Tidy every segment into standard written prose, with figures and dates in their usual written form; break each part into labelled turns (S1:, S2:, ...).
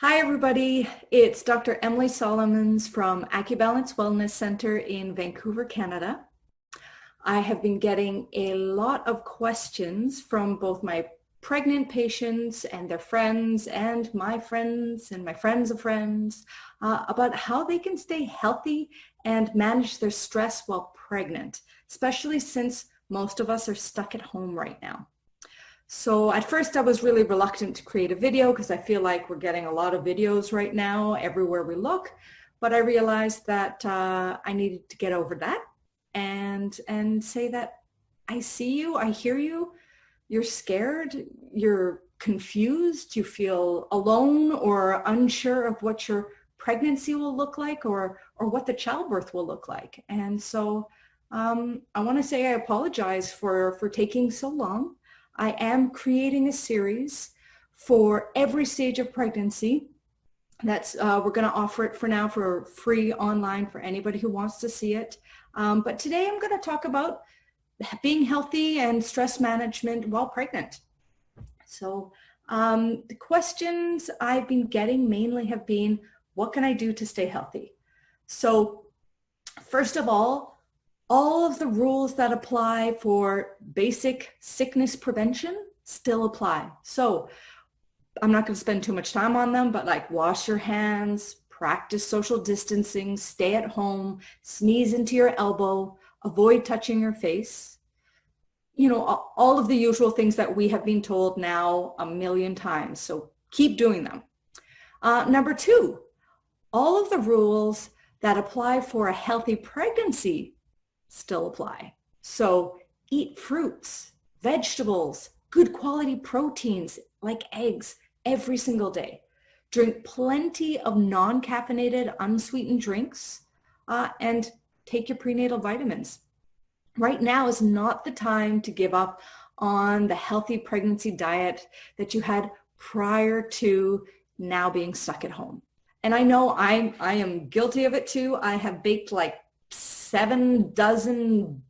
S1: Hi everybody, it's Dr. Emilie Salomons from Acubalance Wellness Center in Vancouver, Canada. I have been getting a lot of questions from both my pregnant patients and their friends and my friends and my friends of friends about how they can stay healthy and manage their stress while pregnant, especially since most of us are stuck at home right now. So at first I was really reluctant to create a video because I feel like we're getting a lot of videos right now everywhere we look, but I realized that I needed to get over that and say that I see you, I hear you, you're scared, you're confused, you feel alone or unsure of what your pregnancy will look like or what the childbirth will look like. And so I want to say I apologize for taking so long. I am creating a series for every stage of pregnancy. That's we're going to offer it for now for free online for anybody who wants to see it. But today I'm going to talk about being healthy and stress management while pregnant. So the questions I've been getting mainly have been, what can I do to stay healthy? So first of all of the rules that apply for basic sickness prevention still apply. So I'm not going to spend too much time on them, but like wash your hands, practice social distancing, stay at home, sneeze into your elbow, avoid touching your face. You know, all of the usual things that we have been told now a million times. So keep doing them. Number two, all of the rules that apply for a healthy pregnancy still apply. So eat fruits, vegetables, good quality proteins like eggs every single day. Drink plenty of non-caffeinated, unsweetened drinks, and take your prenatal vitamins. Right now is not the time to give up on the healthy pregnancy diet that you had prior to now being stuck at home. And I know I am guilty of it too. I have baked like 7 dozen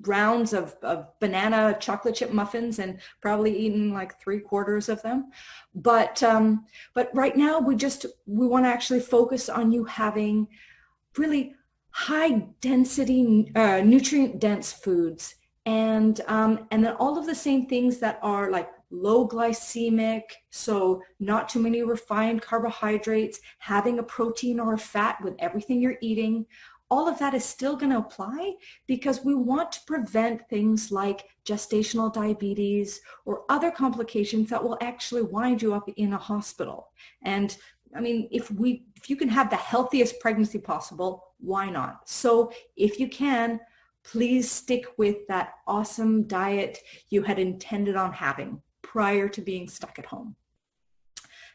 S1: rounds of banana chocolate chip muffins and probably eaten like 3/4 of them. But right now we want to actually focus on you having really high density, nutrient dense foods and then all of the same things that are like low glycemic, so not too many refined carbohydrates, having a protein or a fat with everything you're eating. All of that is still going to apply because we want to prevent things like gestational diabetes or other complications that will actually wind you up in a hospital. And I mean, if you can have the healthiest pregnancy possible, why not? So if you can, please stick with that awesome diet you had intended on having prior to being stuck at home.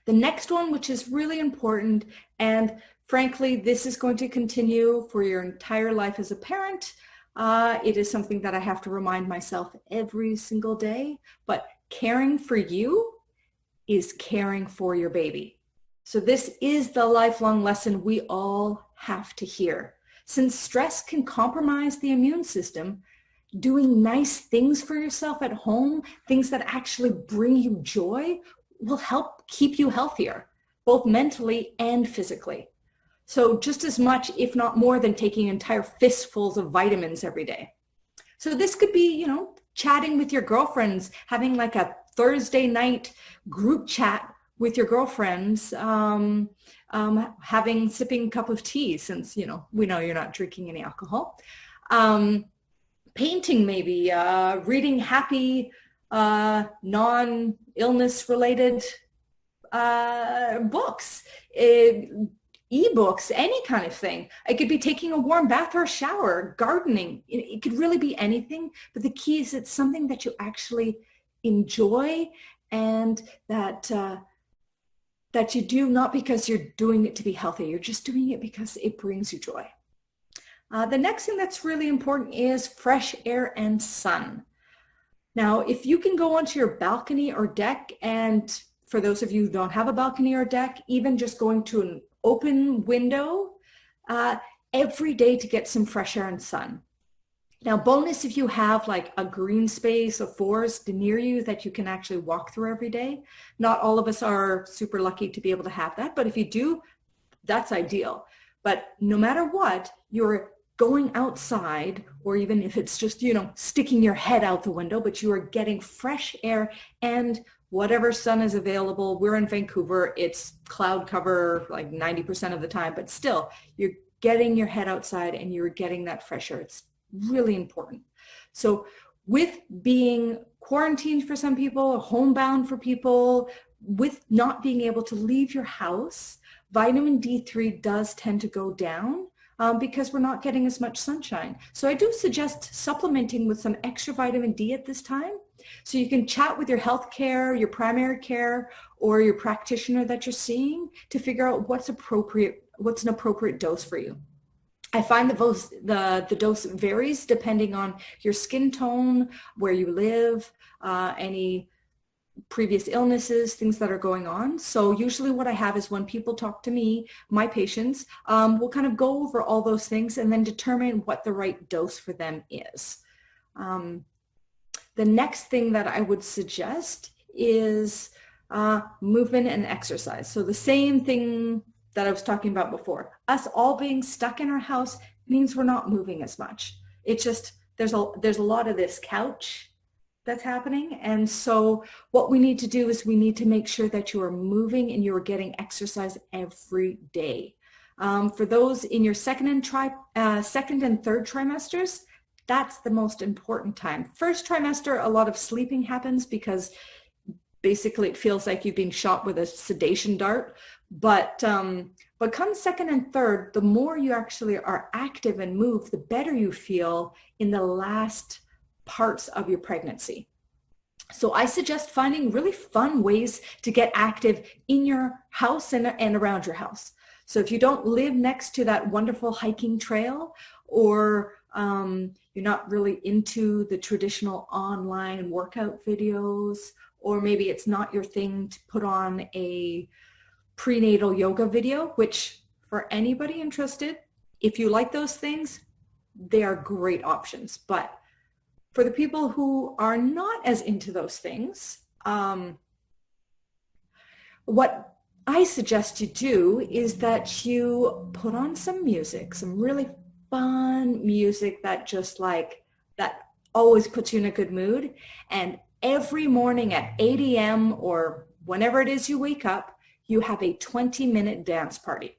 S1: The next one, which is really important, and frankly, this is going to continue for your entire life as a parent. It is something that I have to remind myself every single day, but caring for you is caring for your baby. So this is the lifelong lesson we all have to hear. Since stress can compromise the immune system, doing nice things for yourself at home, things that actually bring you joy, will help keep you healthier, both mentally and physically. So just as much, if not more, than taking entire fistfuls of vitamins every day. So this could be, you know, chatting with your girlfriends, having like a Thursday night group chat with your girlfriends, sipping a cup of tea, since, you know, we know you're not drinking any alcohol. Painting maybe, reading happy, non-illness related books, ebooks, any kind of thing. It could be taking a warm bath or a shower, gardening. It could really be anything, but the key is it's something that you actually enjoy and that you do not because you're doing it to be healthy. You're just doing it because it brings you joy. The next thing that's really important is fresh air and sun. Now, if you can go onto your balcony or deck, and for those of you who don't have a balcony or deck, even just going to an open window every day to get some fresh air and sun. Now, bonus if you have like a green space, a forest near you that you can actually walk through every day. Not all of us are super lucky to be able to have that, but if you do, that's ideal. But no matter what, you're going outside, or even if it's just, sticking your head out the window, but you are getting fresh air and whatever sun is available. We're in Vancouver. It's cloud cover like 90% of the time, but still you're getting your head outside and you're getting that fresh air. It's really important. So with being quarantined for some people, homebound for people, with not being able to leave your house, vitamin D3 does tend to go down because we're not getting as much sunshine. So I do suggest supplementing with some extra vitamin D at this time. So you can chat with your healthcare, your primary care, or your practitioner that you're seeing to figure out what's an appropriate dose for you. I find the dose varies depending on your skin tone, where you live, any previous illnesses, things that are going on. So usually what I have is when people talk to me, my patients, we'll kind of go over all those things and then determine what the right dose for them is. The next thing that I would suggest is movement and exercise. So the same thing that I was talking about before. Us all being stuck in our house means we're not moving as much. It's just, there's a lot of this couch that's happening. And so what we need to do is we need to make sure that you are moving and you are getting exercise every day. For those in your second and third trimesters, that's the most important time. First trimester, a lot of sleeping happens because basically it feels like you've been shot with a sedation dart. But come second and third, the more you actually are active and move, the better you feel in the last parts of your pregnancy. So I suggest finding really fun ways to get active in your house and around your house. So if you don't live next to that wonderful hiking trail, or you're not really into the traditional online workout videos, or maybe it's not your thing to put on a prenatal yoga video, which for anybody interested, if you like those things, they are great options. But for the people who are not as into those things, what I suggest you do is that you put on some music, some really fun music that that always puts you in a good mood. And every morning at 8 a.m. or whenever it is you wake up, you have a 20-minute dance party.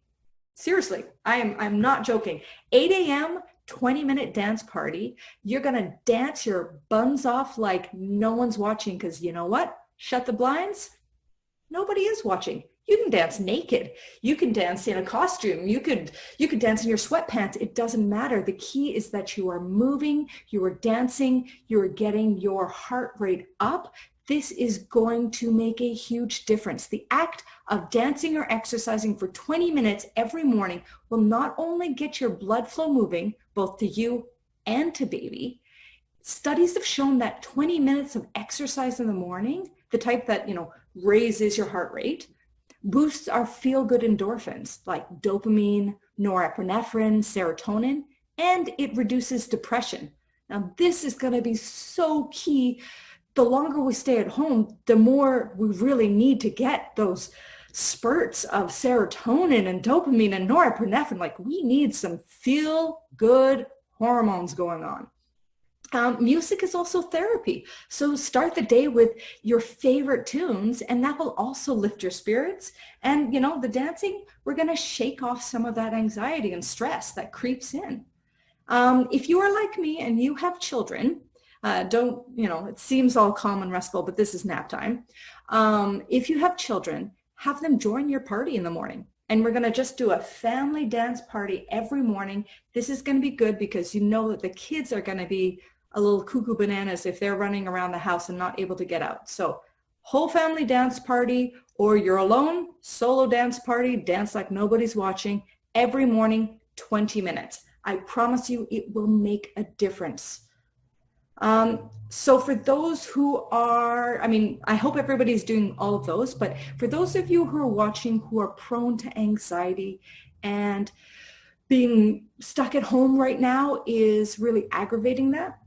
S1: Seriously, I'm not joking. 8 a.m., 20-minute dance party. You're gonna dance your buns off like no one's watching, because you know what? Shut the blinds. Nobody is watching. You can dance naked. You can dance in a costume. You could dance in your sweatpants. It doesn't matter. The key is that you are moving, you are dancing, you are getting your heart rate up. This is going to make a huge difference. The act of dancing or exercising for 20 minutes every morning will not only get your blood flow moving, both to you and to baby. Studies have shown that 20 minutes of exercise in the morning, the type that, raises your heart rate, boosts our feel-good endorphins like dopamine, norepinephrine, serotonin, and it reduces depression. Now, this is going to be so key. The longer we stay at home, the more we really need to get those spurts of serotonin and dopamine and norepinephrine. Like, we need some feel-good hormones going on. Music is also therapy. So start the day with your favorite tunes, and that will also lift your spirits. And, the dancing, we're going to shake off some of that anxiety and stress that creeps in. If you are like me and you have children, it seems all calm and restful, but this is nap time. If you have children, have them join your party in the morning. And we're going to just do a family dance party every morning. This is going to be good because you know that the kids are going to be a little cuckoo bananas if they're running around the house and not able to get out. So whole family dance party, or you're alone, solo dance party, dance like nobody's watching, every morning, 20 minutes. I promise you it will make a difference. So for those who are, I hope everybody's doing all of those, but for those of you who are watching who are prone to anxiety and being stuck at home right now is really aggravating that.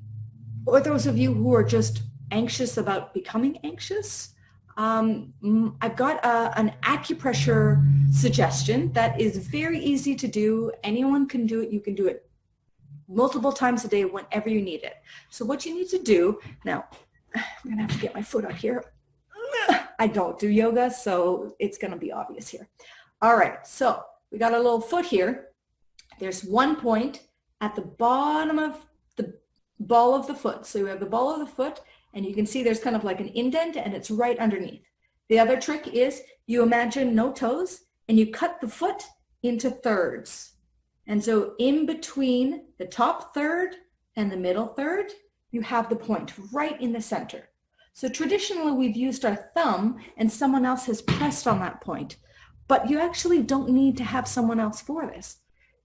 S1: Or those of you who are just anxious about becoming anxious, I've got an acupressure suggestion that is very easy to do. Anyone can do it. You can do it multiple times a day whenever you need it. So what you need to do, now I'm gonna have to get my foot up here. I don't do yoga, so it's gonna be obvious here. All right, so we got a little foot here. There's one point at the bottom of the ball of the foot. So you have the ball of the foot, and you can see there's kind of like an indent, and it's right underneath. The other trick is you imagine no toes, and you cut the foot into thirds. And so in between the top third and the middle third, you have the point right in the center. So traditionally, we've used our thumb, and someone else has pressed on that point. But you actually don't need to have someone else for this.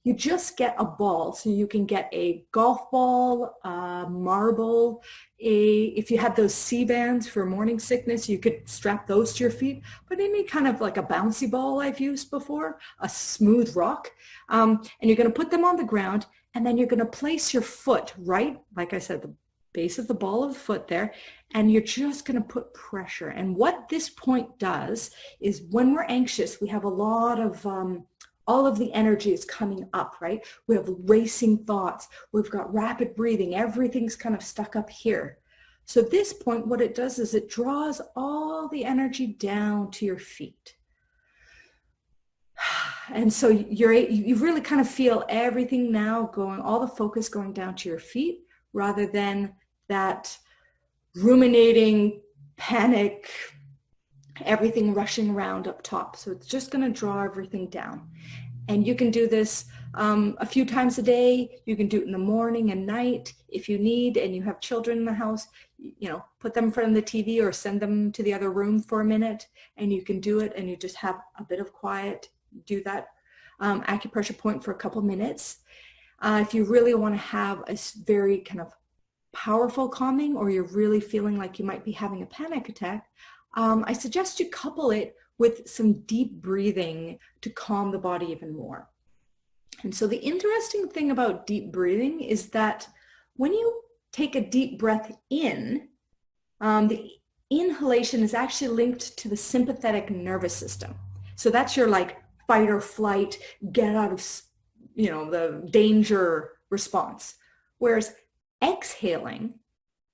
S1: You just get a ball. So you can get a golf ball, a marble, if you have those C-bands for morning sickness, you could strap those to your feet. But any kind of like a bouncy ball I've used before, a smooth rock. And you're going to put them on the ground, and then you're going to place your foot right, like I said, the base of the ball of the foot there, and you're just going to put pressure. And what this point does is when we're anxious, we have a lot of all of the energy is coming up, right? We have racing thoughts. We've got rapid breathing. Everything's kind of stuck up here. So this point, what it does is it draws all the energy down to your feet. And so you really kind of feel everything now going, all the focus going down to your feet rather than that ruminating, panic, everything rushing around up top. So it's just going to draw everything down. And you can do this a few times a day. You can do it in the morning and night if you need, and you have children in the house, you know, put them in front of the TV or send them to the other room for a minute, and you can do it, and you just have a bit of quiet. Do that acupressure point for a couple minutes. If you really want to have a very kind of powerful calming, or you're really feeling like you might be having a panic attack, I suggest you couple it with some deep breathing to calm the body even more. And so the interesting thing about deep breathing is that when you take a deep breath in, the inhalation is actually linked to the sympathetic nervous system. So that's your like fight or flight, get out of, you know, the danger response. Whereas exhaling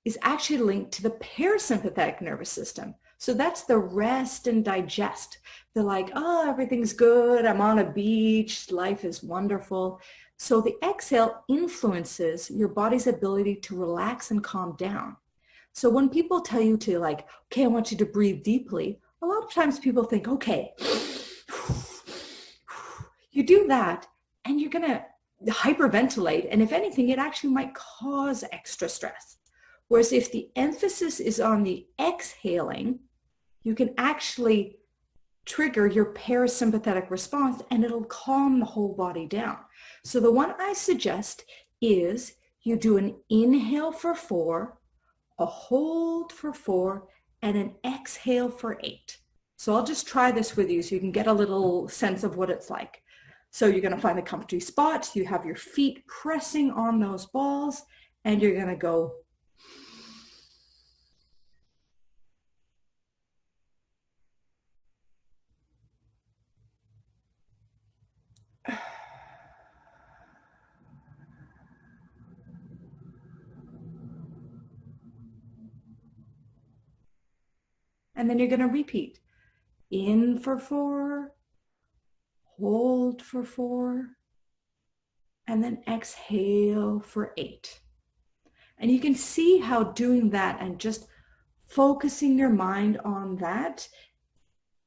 S1: is actually linked to the parasympathetic nervous system. So that's the rest and digest. They're like, oh, everything's good. I'm on a beach. Life is wonderful. So the exhale influences your body's ability to relax and calm down. So when people tell you to like, okay, I want you to breathe deeply, a lot of times people think, okay, you do that and you're going to hyperventilate. And if anything, it actually might cause extra stress. Whereas if the emphasis is on the exhaling, you can actually trigger your parasympathetic response and it'll calm the whole body down. So the one I suggest is you do an inhale for 4, a hold for 4, and an exhale for 8. So I'll just try this with you so you can get a little sense of what it's like. So you're going to find a comfy spot. You have your feet pressing on those balls, and you're going to go. And then you're going to repeat. In for 4, hold for 4, and then exhale for 8. And you can see how doing that and just focusing your mind on that,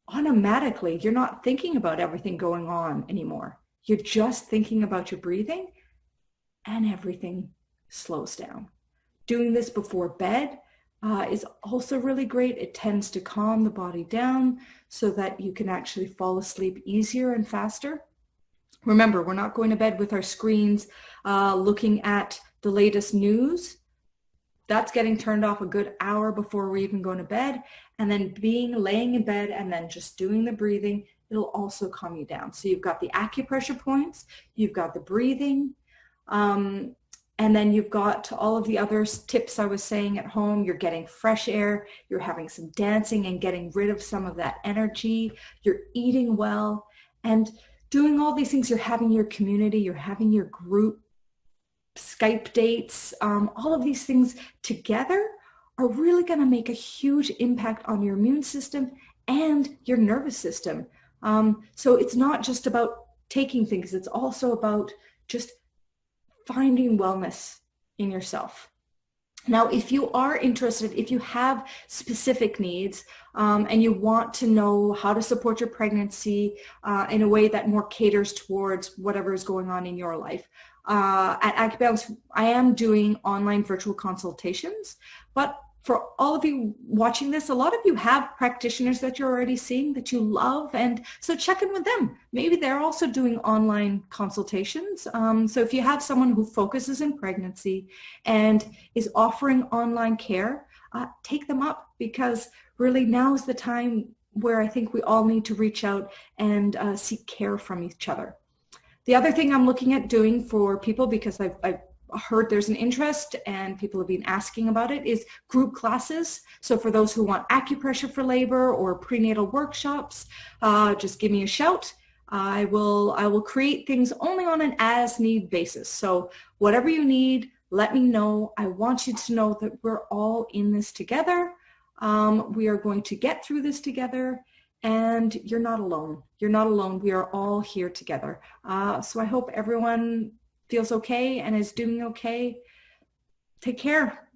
S1: automatically, you're not thinking about everything going on anymore. You're just thinking about your breathing, and everything slows down. Doing this before bed is also really great. It tends to calm the body down so that you can actually fall asleep easier and faster. Remember, we're not going to bed with our screens looking at the latest news. That's getting turned off a good hour before we're even going to bed. And then laying in bed and then just doing the breathing it'll also calm you down. So you've got the acupressure points, you've got the breathing, and then you've got all of the other tips I was saying at home. You're getting fresh air, you're having some dancing and getting rid of some of that energy, you're eating well, and doing all these things. You're having your community, you're having your group Skype dates, all of these things together are really going to make a huge impact on your immune system and your nervous system. So it's not just about taking things, it's also about just finding wellness in yourself. Now, if you are interested, if you have specific needs and you want to know how to support your pregnancy in a way that more caters towards whatever is going on in your life, at Acubalance, I am doing online virtual consultations, but for all of you watching this, a lot of you have practitioners that you're already seeing that you love, and so check in with them. Maybe they're also doing online consultations. So if you have someone who focuses in pregnancy and is offering online care, take them up, because really now is the time where I think we all need to reach out and seek care from each other. The other thing I'm looking at doing for people, because I've heard there's an interest and people have been asking about it, is group classes. So for those who want acupressure for labor or prenatal workshops, just give me a shout. I will create things only on an as-need basis. So whatever you need, let me know. I want you to know that we're all in this together. We are going to get through this together. And you're not alone. You're not alone. We are all here together. So I hope everyone feels okay and is doing okay. Take care.